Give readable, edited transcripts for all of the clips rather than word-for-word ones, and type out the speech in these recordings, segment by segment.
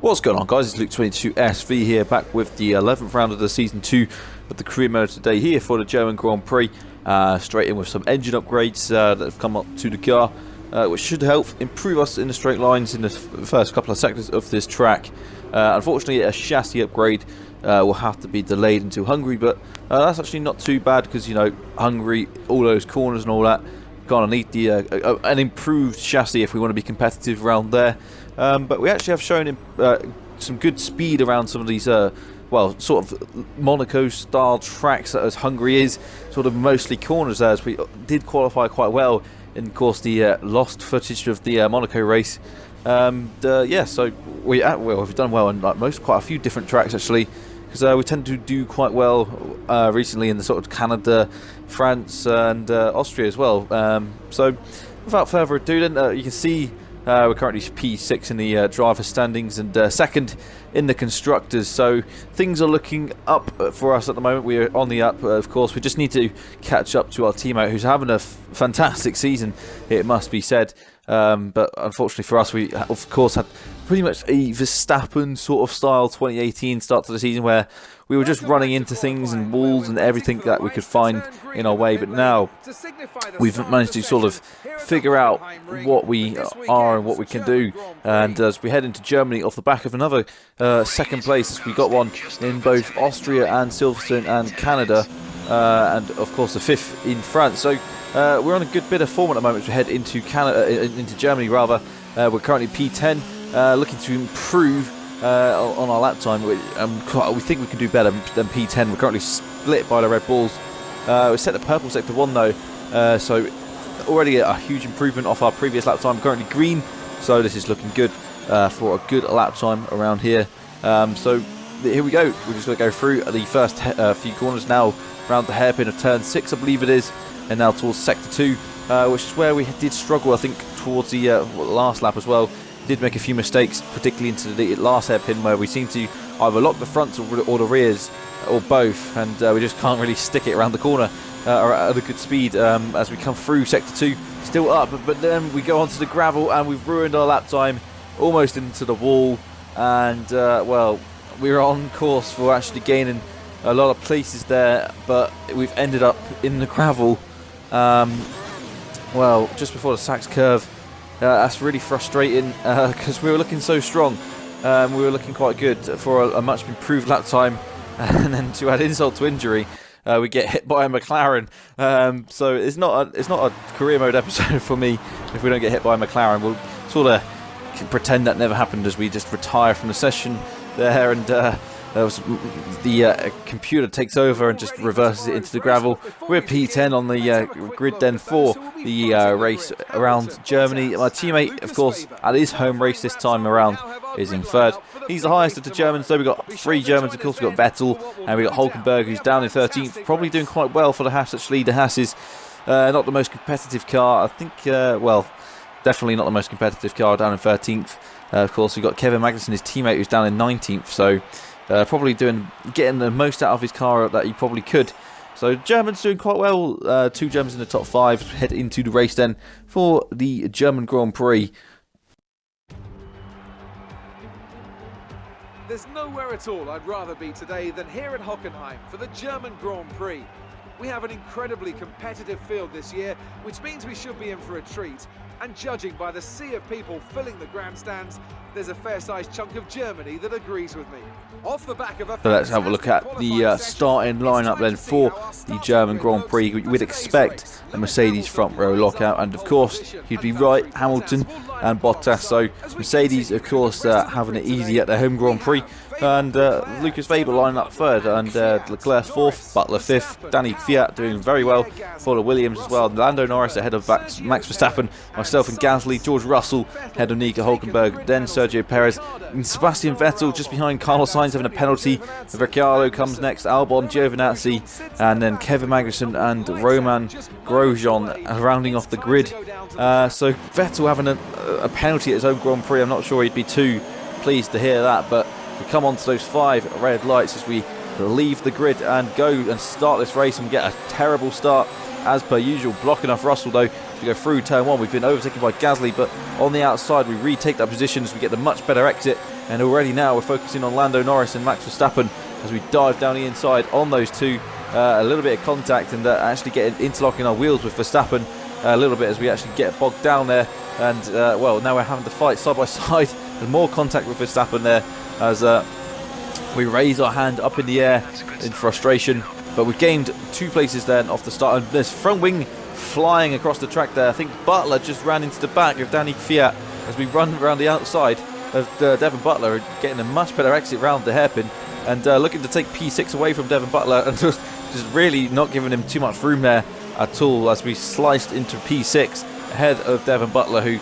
What's going on, guys? It's Luke22SV here, back with the 11th round of the Season 2 of the career mode today here for the German Grand Prix. Straight in with some engine upgrades that have come up to the car, which should help improve us in the straight lines in the first couple of sectors of this track. Unfortunately, a chassis upgrade will have to be delayed until Hungary, but that's actually not too bad because, you know, Hungary, all those corners and all that, kind of need the an improved chassis if we want to be competitive around there. But we actually have shown some good speed around some of these, well, sort of Monaco-style tracks as Hungary is, sort of mostly corners there, as we did qualify quite well in, of course, the lost footage of the Monaco race. Yeah, so we've done well in quite a few different tracks actually, because we tend to do quite well recently in the sort of Canada, France and Austria as well. So without further ado then, you can see we're currently P6 in the driver standings and second in the constructors, so things are looking up for us at the moment. We're on the up, of course. We just need to catch up to our teammate who's having a fantastic season, it must be said. But unfortunately for us, we of course had pretty much a Verstappen sort of style 2018 start to the season, where we were just running into things and walls and everything that we could find in our way. But now we've managed to sort of figure out what we are and what we can do, and as we head into Germany off the back of another second place, we got one in both Austria and Silverstone and Canada, and of course the fifth in France. So we're on a good bit of form at the moment as we head into into Germany rather. We're currently P10, looking to improve on our lap time. We think we can do better than P10. We're currently split by the Red Bulls. We set the purple sector 1 though, so already a huge improvement off our previous lap time. Currently green, so this is looking good for a good lap time around here. So here we go. We're just going to go through the first few corners now, around the hairpin of turn 6 I believe it is, and now towards sector 2, which is where we did struggle I think towards the last lap as well. Did make a few mistakes, particularly into the last hairpin, where we seem to either lock the fronts or the rears, or both, and we just can't really stick it around the corner at a good speed as we come through sector 2, still up, but then we go onto the gravel and we've ruined our lap time, almost into the wall, and well, we're on course for actually gaining a lot of places there, but we've ended up in the gravel, well, just before the Sachs curve. That's really frustrating because we were looking so strong. We were looking quite good for a much improved lap time, and then to add insult to injury, we get hit by a McLaren. So it's not a career mode episode for me if we don't get hit by a McLaren. We'll sort of pretend that never happened as we just retire from the session there, and the computer takes over and just reverses it into the gravel. We're P10 on the grid then for the race around Germany. My teammate, of course, at his home race this time around, is in third. He's the highest of the Germans, so we've got 3 Germans. Of course, we've got Vettel, and we've got Hulkenberg, who's down in 13th, probably doing quite well for the Haas actually. The Haas is not the most competitive car, I think, well, definitely not the most competitive car, down in 13th. Of course, we've got Kevin Magnussen, his teammate, who's down in 19th, so probably getting the most out of his car that he probably could. So Germans doing quite well. 2 Germans in the top 5. Head into the race then for the German Grand Prix. There's nowhere at all I'd rather be today than here at Hockenheim for the German Grand Prix. We have an incredibly competitive field this year, which means we should be in for a treat. And judging by the sea of people filling the grandstands, there's a fair-sized chunk of Germany that agrees with me. Off the back of a... So let's have a look at the starting lineup then for the German Grand Prix. We'd expect a Mercedes front row lockout, and of course you'd be right, Hamilton and Bottas. So Mercedes, of course, having it easy at their home Grand Prix, and Lucas Weber lining up third, and Leclerc fourth, Butler fifth, Danny Kvyat doing very well for the Williams as well. Lando Norris ahead of Max Verstappen, myself and Gasly, George Russell ahead of Nico Hulkenberg, then Sergio Perez, and Sebastian Vettel just behind Carlos Sainz having a penalty. Ricciardo comes next, Albon, Giovinazzi, and then Kevin Magnussen and Roman Grosjean rounding off the grid. So Vettel having a penalty at his own Grand Prix. I'm not sure he'd be too pleased to hear that, but we come on to those 5 red lights as we leave the grid and go and start this race and get a terrible start as per usual, blocking off Russell though. As we go through turn 1, we've been overtaken by Gasly, but on the outside we retake that position as we get the much better exit, and already now we're focusing on Lando Norris and Max Verstappen as we dive down the inside on those two. A little bit of contact and actually getting interlocking our wheels with Verstappen a little bit as we actually get bogged down there, and well, now we're having to fight side by side. There's more contact with Verstappen there as we raise our hand up in the air in frustration, but we've gained 2 places then off the start, and there's front wing flying across the track there. I think Butler just ran into the back of Danny Kvyat as we run around the outside of Devon Butler, getting a much better exit round the hairpin, and looking to take P6 away from Devon Butler, and just really not giving him too much room there at all as we sliced into P6 ahead of Devon Butler, who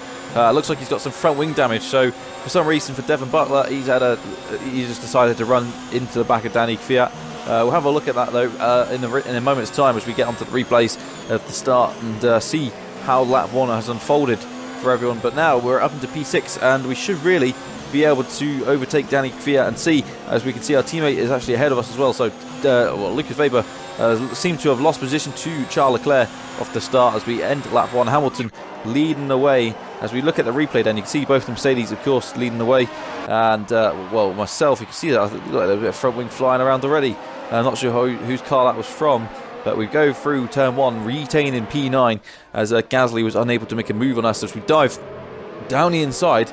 looks like he's got some front wing damage. So for some reason for Devon Butler, he just decided to run into the back of Danny Kvyat. We'll have a look at that though in a moment's time as we get onto the replays of the start and see how lap 1 has unfolded for everyone. But now we're up into P6 and we should really be able to overtake Danny Kvyat and see, as we can see, our teammate is actually ahead of us as well. So well, Lucas Weber seemed to have lost position to Charles Leclerc off the start as we end lap 1. Hamilton leading the way. As we look at the replay then, you can see both the Mercedes of course leading the way, and well, myself, you can see that I've got a little bit of front wing flying around already. I'm not sure whose car that was from, but we go through turn 1 retaining P9 as Gasly was unable to make a move on us as we dive down the inside.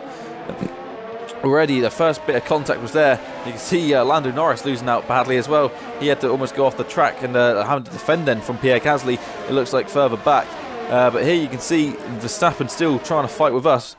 Already the first bit of contact was there. You can see Lando Norris losing out badly as well. He had to almost go off the track and having to defend then from Pierre Gasly, it looks like further back. But here you can see Verstappen still trying to fight with us.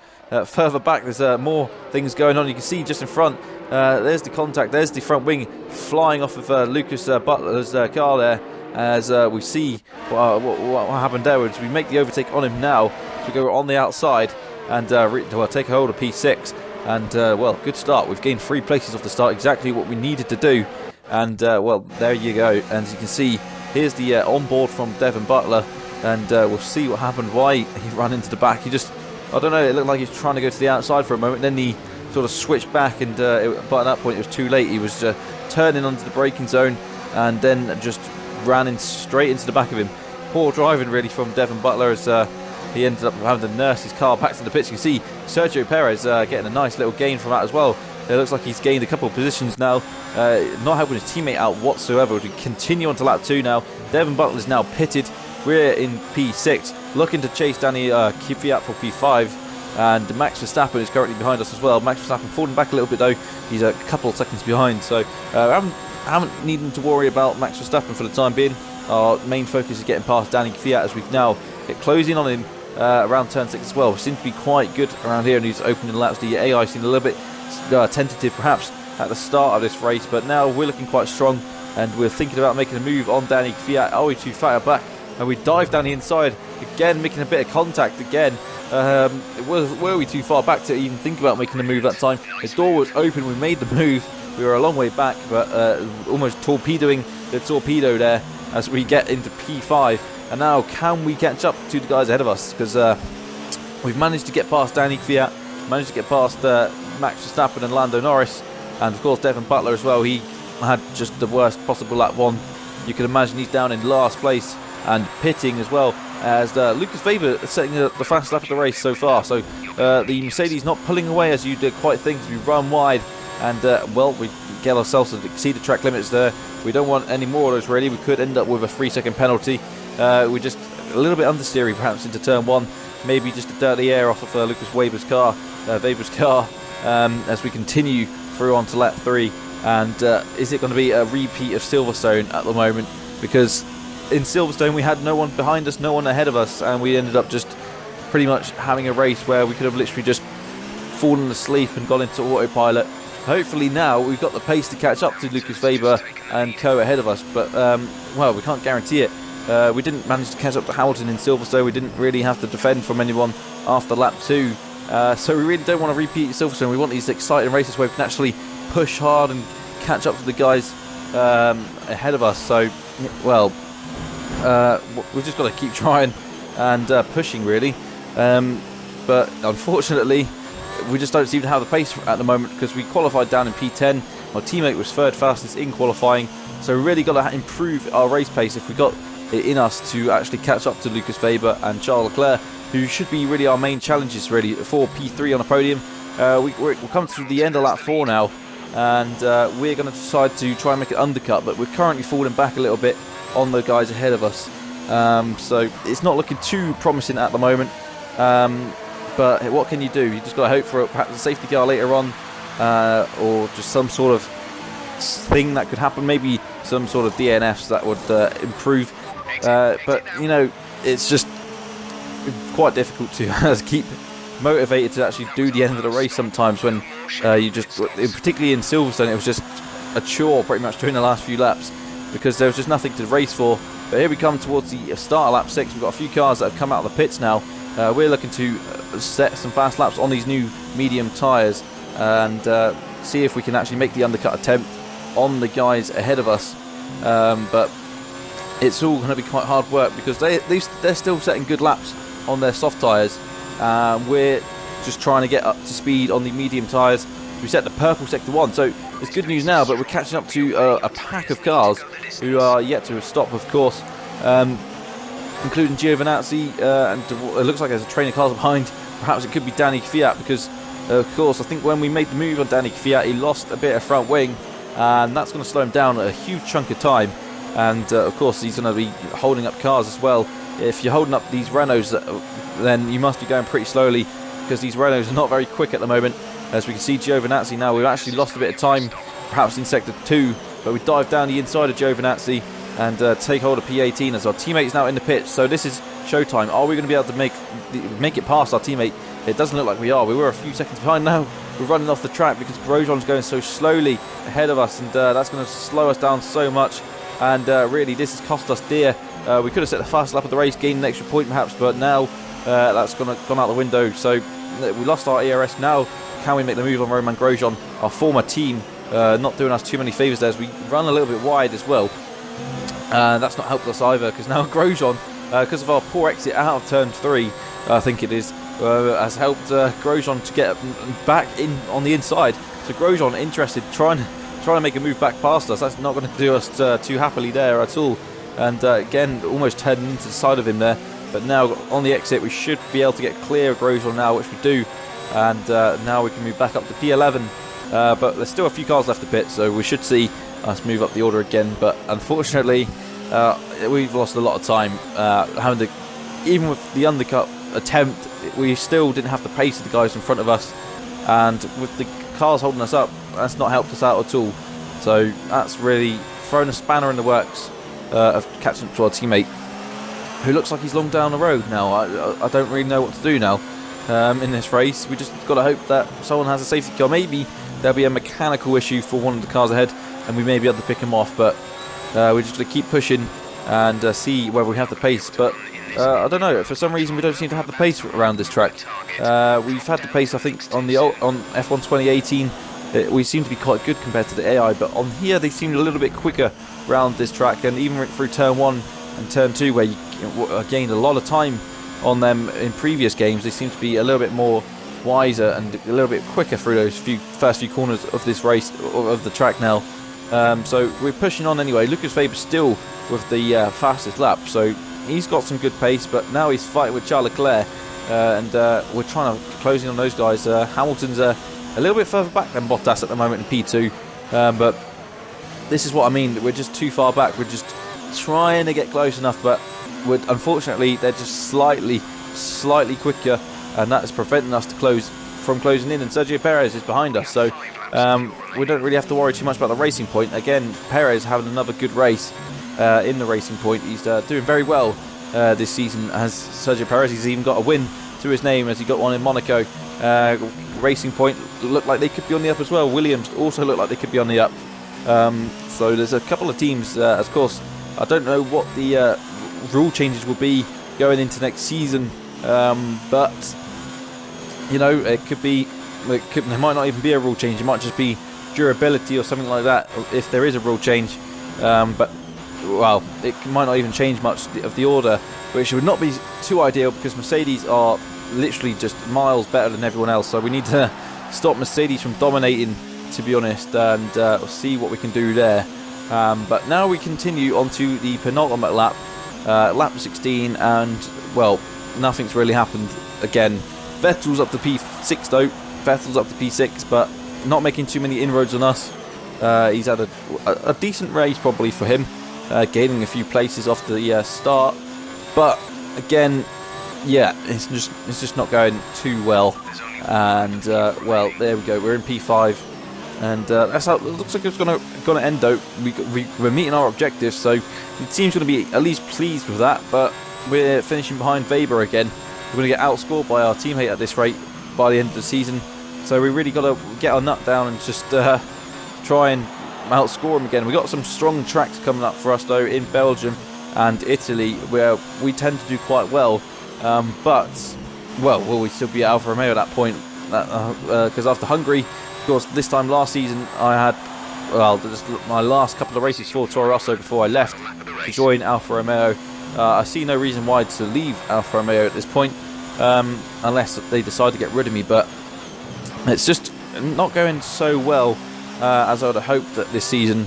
Further back there's more things going on. You can see just in front, there's the contact, there's the front wing flying off of Lucas Butler's car there, as we see what happened there. As we make the overtake on him now, we go on the outside and take a hold of P6. And well, good start. We've gained 3 places off the start, exactly what we needed to do. And well, there you go. And as you can see, here's the onboard from Devon Butler, and we'll see what happened. Why he ran into the back? He just, I don't know. It looked like he was trying to go to the outside for a moment. Then he sort of switched back, and but at that point it was too late. He was turning onto the braking zone, and then just ran straight into the back of him. Poor driving really from Devon Butler as he ended up having to nurse his car back to the pits. You can see Sergio Perez getting a nice little gain from that as well. It looks like he's gained a couple of positions now, not helping his teammate out whatsoever. We continue on to lap 2 now. Devon Butler is now pitted. We're in P6, looking to chase Danny Kvyat for P5, and Max Verstappen is currently behind us as well. Max Verstappen falling back a little bit though. He's a couple of seconds behind, so I haven't needed to worry about Max Verstappen for the time being. Our main focus is getting past Danny Kvyat as we now get closing on him around turn 6 as well. We seem to be quite good around here, and he's opening the laps. The AI seemed a little bit tentative perhaps at the start of this race, but now we're looking quite strong, and we're thinking about making a move on Danny Kvyat. Oh, we're too far back, and we dive down the inside again, making a bit of contact again. Were we too far back to even think about making the move that time? The door was open, we made the move. We were a long way back, but almost torpedoing the torpedo there as we get into P5. And now, can we catch up to the guys ahead of us? Because we've managed to get past Danny Kvyat, managed to get past Max Verstappen and Lando Norris, and of course Devon Butler as well. He had just the worst possible lap 1. You can imagine he's down in last place and pitting as well, as Lucas Weber setting the fastest lap of the race so far. So the Mercedes not pulling away as you'd quite think. We run wide, and well, we get ourselves to exceed the track limits there. We don't want any more of those really. We could end up with a 3-second penalty. We're just a little bit understeering perhaps into turn 1, maybe just to dirty air off of Lucas Weber's car, as we continue through on to lap 3. And is it going to be a repeat of Silverstone at the moment? Because in Silverstone we had no one behind us, no one ahead of us, and we ended up just pretty much having a race where we could have literally just fallen asleep and gone into autopilot. Hopefully now we've got the pace to catch up to Lucas Weber and co ahead of us, but well, we can't guarantee it. We didn't manage to catch up to Hamilton in Silverstone. We didn't really have to defend from anyone after lap 2. So we really don't want to repeat Silverstone. We want these exciting races where we can actually push hard and catch up to the guys ahead of us. So, well, we've just got to keep trying and pushing really. But unfortunately, we just don't seem to have the pace at the moment, because we qualified down in P10. My teammate was third fastest in qualifying, So we really got to improve our race pace if we got it in us to actually catch up to Lucas Weber and Charles Leclerc, who should be really our main challenges really for P3 on the podium. We're coming to the end of lap 4 now, and we're going to decide to try and make an undercut, but we're currently falling back a little bit on the guys ahead of us. So it's not looking too promising at the moment. But what can you do? You just got to hope for perhaps a safety car later on, or just some sort of thing that could happen. Maybe some sort of DNFs that would improve. But you know, it's just quite difficult to keep motivated to actually do the end of the race sometimes when you just, particularly in Silverstone, it was just a chore pretty much during the last few laps because there was just nothing to race for. But here we come towards the start of lap 6. We've got a few cars that have come out of the pits now. We're looking to set some fast laps on these new medium tyres and see if we can actually make the undercut attempt on the guys ahead of us. But it's all going to be quite hard work because they're still setting good laps on their soft tyres. We're just trying to get up to speed on the medium tyres. We set the purple sector 1, so it's good news now, but we're catching up to a pack of cars who are yet to stop, of course, including Giovinazzi, and it looks like there's a train of cars behind. Perhaps it could be Danny Kvyat because, of course, I think when we made the move on Danny Kvyat, he lost a bit of front wing, and that's going to slow him down a huge chunk of time. And, of course, he's going to be holding up cars as well. If you're holding up these Renaults, then you must be going pretty slowly because these Renaults are not very quick at the moment. As we can see, Giovinazzi now, we've actually lost a bit of time, perhaps in Sector 2, but we dive down the inside of Giovinazzi and take hold of P18 as our teammate is now in the pits. So this is showtime. Are we going to be able to make it past our teammate? It doesn't look like we are. We were a few seconds behind now. We're running off the track because Grosjean's going so slowly ahead of us, and that's going to slow us down so much. And really, this has cost us dear. We could have set the fastest lap of the race, gained an extra point perhaps, but now that's gone out the window. So we lost our ERS now. Can we make the move on Romain Grosjean, our former team, not doing us too many favours there as we run a little bit wide as well. That's not helped us either because now Grosjean, because of our poor exit out of turn 3, I think it is, has helped Grosjean to get back in on the inside. So Grosjean interested, trying to make a move back past us. That's not going to do us too happily there at all. And again, almost heading into the side of him there. But now on the exit, we should be able to get clear of Grosjean now, which we do. And now we can move back up to P11. But there's still a few cars left to pit, so we should see us move up the order again. But unfortunately, we've lost a lot of time. Even with the undercut attempt, we still didn't have the pace of the guys in front of us. And with the cars holding us up, that's not helped us out at all. So that's really thrown a spanner in the works of catching up to our teammate, who looks like he's long down the road now. I don't really know what to do now in this race. We just got to hope that someone has a safety car. Maybe there'll be a mechanical issue for one of the cars ahead and we may be able to pick him off, but we're just going to keep pushing and see whether we have the pace. But I don't know, for some reason we don't seem to have the pace around this track. We've had the pace, I think, on F1 2018. We seem to be quite good compared to the AI, but on here they seemed a little bit quicker around this track, and even through turn 1 and turn 2 where you gained a lot of time on them in previous games, they seem to be a little bit more wiser and a little bit quicker through those first few corners of this race, of the track now. So we're pushing on anyway. Lucas Weber still with the fastest lap, so he's got some good pace, but now he's fighting with Charles Leclerc, and we're trying to close in on those guys. Hamilton's a little bit further back than Bottas at the moment in P2, but this is what I mean, we're just too far back. We're just trying to get close enough, but unfortunately they're just slightly quicker, and that's preventing us from closing in, and Sergio Perez is behind us, so we don't really have to worry too much about the racing point. Again, Perez having another good race in the racing point. He's doing very well this season as Sergio Perez. He's even got a win to his name as he got one in Monaco. Racing point look like they could be on the up as well. Williams also look like they could be on the up. So there's a couple of teams, of course. I don't know what the rule changes will be going into next season, but you know, there might not even be a rule change. It might just be durability or something like that if there is a rule change. But well, it might not even change much of the order, which would not be too ideal because Mercedes are literally just miles better than everyone else. So we need to stop Mercedes from dominating, to be honest, and see what we can do there. But now we continue onto the penultimate lap, lap 16, and well, nothing's really happened again. Vettel's up to P6 though. Vettel's up to P6, but not making too many inroads on us. He's had a decent race probably for him, gaining a few places off the start, but again, yeah, it's just not going too well. And well, there we go. We're in P5, and that's how it looks like it's gonna end. Though we're meeting our objectives, so the team's gonna be at least pleased with that. But we're finishing behind Weber again. We're gonna get outscored by our teammate at this rate by the end of the season. So we really got to get our nut down and just try and outscore him again. We got some strong tracks coming up for us though in Belgium and Italy, where we tend to do quite well. But well, will we still be at Alfa Romeo at that point? Because after Hungary, of course, this time last season I had, well, just my last couple of races for Toro Rosso before I left to join Alfa Romeo. I see no reason why to leave Alfa Romeo at this point, unless they decide to get rid of me. But it's just not going so well as I would have hoped that this season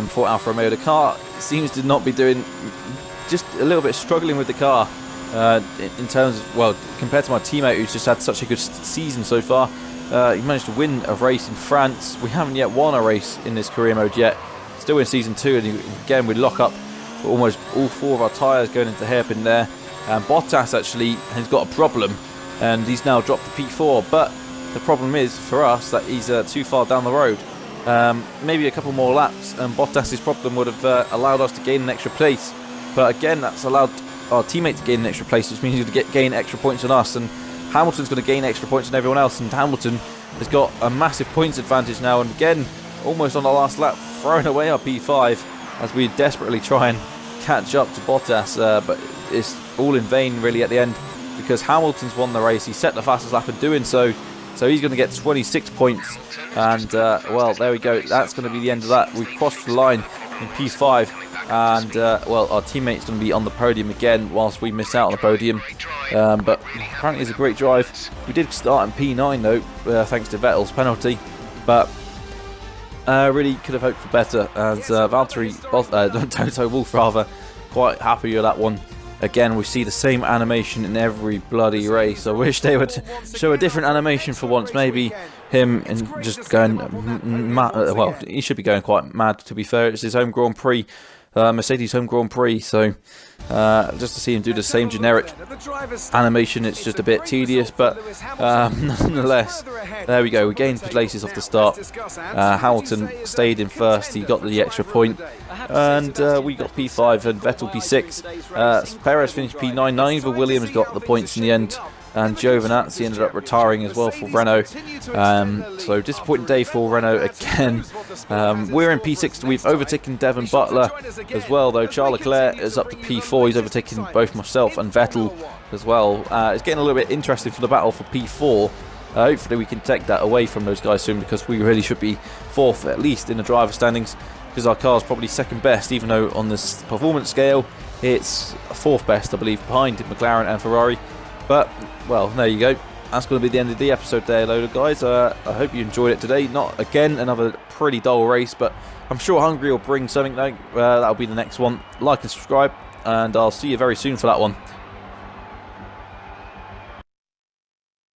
for Alfa Romeo. The car seems to not be doing, just a little bit struggling with the car in terms of, well, compared to my teammate who's just had such a good season so far. He managed to win a race in France. We haven't yet won a race in this career mode yet. Still in season 2, and again we lock up almost all 4 of our tyres going into hairpin there. And Bottas actually has got a problem, and he's now dropped to P4. But the problem is for us that he's too far down the road. Maybe a couple more laps, and Bottas's problem would have allowed us to gain an extra place. But again, that's allowed our teammate to gain an extra place, which means he's going to gain extra points on us. And Hamilton's going to gain extra points on everyone else. And Hamilton has got a massive points advantage now. And again, almost on the last lap, throwing away our P5 as we desperately try and catch up to Bottas. But it's all in vain, really, at the end, because Hamilton's won the race. He set the fastest lap in doing so. So he's going to get 26 points. And, well, there we go. That's going to be the end of that. We've crossed the line in P5. And, well, our teammate's going to be on the podium again whilst we miss out on the podium. But apparently it's a great drive. We did start in P9, though, thanks to Vettel's penalty. But really could have hoped for better. And Toto Wolff, rather, quite happy with that one. Again, we see the same animation in every bloody race. I wish they would show a different animation for once. Maybe him and just going mad. Well, he should be going quite mad, to be fair. It's his home Grand Prix, Mercedes home Grand Prix. So just to see him do the same generic animation, it's just a bit tedious. But nonetheless, there we go. We gained places off the start. Hamilton stayed in first. He got the extra point. And we got P5 and Vettel P6. Perez finished P9. Neither Williams got the points in the end. And Giovinazzi ended up retiring as well for Renault. So disappointing day for Renault again. We're in P6. We've overtaken Devon Butler as well, though. Charles Leclerc is up to P4. He's overtaken both myself and Vettel as well. It's getting a little bit interesting for the battle for P4. Hopefully we can take that away from those guys soon, because we really should be 4th at least in the driver standings, because our car's probably 2nd best, even though on this performance scale it's 4th best, I believe, behind McLaren and Ferrari. But, well, there you go. That's going to be the end of the episode there, load of guys. I hope you enjoyed it today. Not, again, another pretty dull race, but I'm sure Hungary will bring something. That'll be the next one. Like and subscribe, and I'll see you very soon for that one.